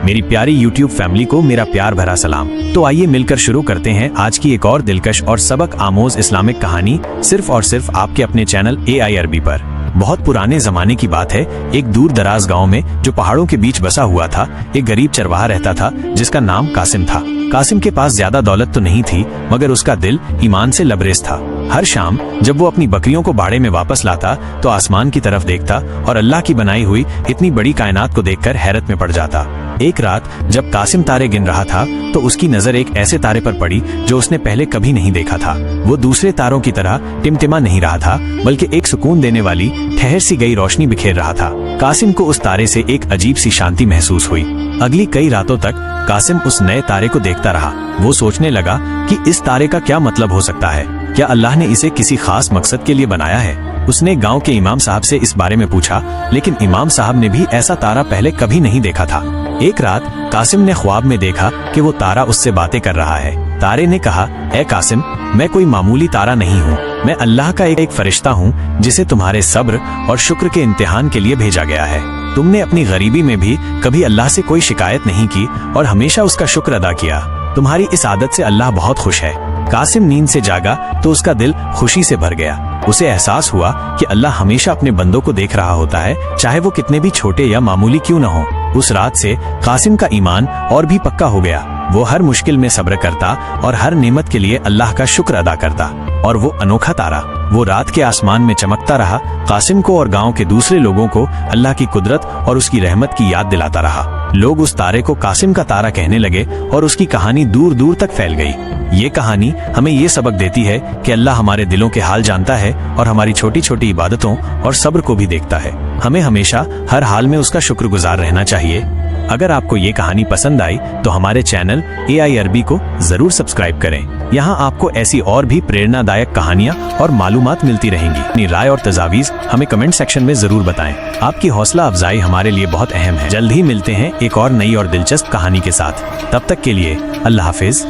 मेरी प्यारी YouTube family को मेरा प्यार भरा सलाम। तो आइए मिलकर शुरू करते हैं आज की एक और दिलकश और सबक आमोज इस्लामिक कहानी, सिर्फ और सिर्फ आपके अपने चैनल AIRB पर। बहुत पुराने जमाने की बात है, एक दूर दराज गाँव में जो पहाड़ों के बीच बसा हुआ था, एक गरीब चरवाहा रहता था जिसका नाम कासिम था। कासिम के पास ज्यादा दौलत तो नहीं थी, मगर उसका दिल ईमान से लबरेज था। हर शाम जब वो अपनी बकरियों को बाड़े में वापस लाता तो आसमान की तरफ देखता और अल्लाह की बनाई हुई इतनी बड़ी कायनात को देखकर हैरत में पड़ जाता। एक रात जब कासिम तारे गिन रहा था तो उसकी नजर एक ऐसे तारे पर पड़ी जो उसने पहले कभी नहीं देखा था। वो दूसरे तारों की तरह टिमटिमा नहीं रहा था, बल्कि एक सुकून देने वाली ठहर सी गई रोशनी बिखेर रहा था। कासिम को उस तारे से एक अजीब सी शांति महसूस हुई। अगली कई रातों तक कासिम उस नए तारे को देखता रहा। वो सोचने लगा कि इस तारे का क्या मतलब हो सकता है, क्या अल्लाह ने इसे किसी खास मकसद के लिए बनाया है। उसने गांव के इमाम साहब से इस बारे में पूछा, लेकिन इमाम साहब ने भी ऐसा तारा पहले कभी नहीं देखा था। एक रात कासिम ने ख्वाब में देखा कि वो तारा उससे बातें कर रहा है। तारे ने कहा, ऐ कासिम, मैं कोई मामूली तारा नहीं हूँ, मैं अल्लाह का एक फरिश्ता हूँ जिसे तुम्हारे सब्र और शुक्र के इम्तिहान के लिए भेजा गया है। तुमने अपनी गरीबी में भी कभी अल्लाह से कोई शिकायत नहीं की और हमेशा उसका शुक्र अदा किया। तुम्हारी इस आदत से अल्लाह बहुत खुश है। कासिम नींद से जागा तो उसका दिल खुशी से भर गया। उसे एहसास हुआ कि अल्लाह हमेशा अपने बंदों को देख रहा होता है, चाहे वो कितने भी छोटे या मामूली क्यों न हो। उस रात से कासिम का ईमान और भी पक्का हो गया। वो हर मुश्किल में सब्र करता और हर नेमत के लिए अल्लाह का शुक्र अदा करता। और वो अनोखा तारा वो रात के आसमान में चमकता रहा, कासिम को और गांव के दूसरे लोगों को अल्लाह की कुदरत और उसकी रहमत की याद दिलाता रहा। लोग उस तारे को कासिम का तारा कहने लगे और उसकी कहानी दूर दूर तक फैल गई। ये कहानी हमें ये सबक देती है कि अल्लाह हमारे दिलों के हाल जानता है और हमारी छोटी छोटी इबादतों और सब्र को भी देखता है। हमें हमेशा हर हाल में उसका शुक्रगुजार रहना चाहिए। अगर आपको ये कहानी पसंद आई तो हमारे चैनल AIRB को जरूर सब्सक्राइब करें। यहाँ आपको ऐसी और भी प्रेरणादायक कहानियाँ और मालूमात मिलती रहेंगी। अपनी राय और तजावीज़ हमें कमेंट सेक्शन में जरूर बताएं। आपकी हौसला अफजाई हमारे लिए बहुत अहम है। जल्द ही मिलते हैं एक और नई और दिलचस्प कहानी के साथ। तब तक के लिए अल्लाह हाफिज।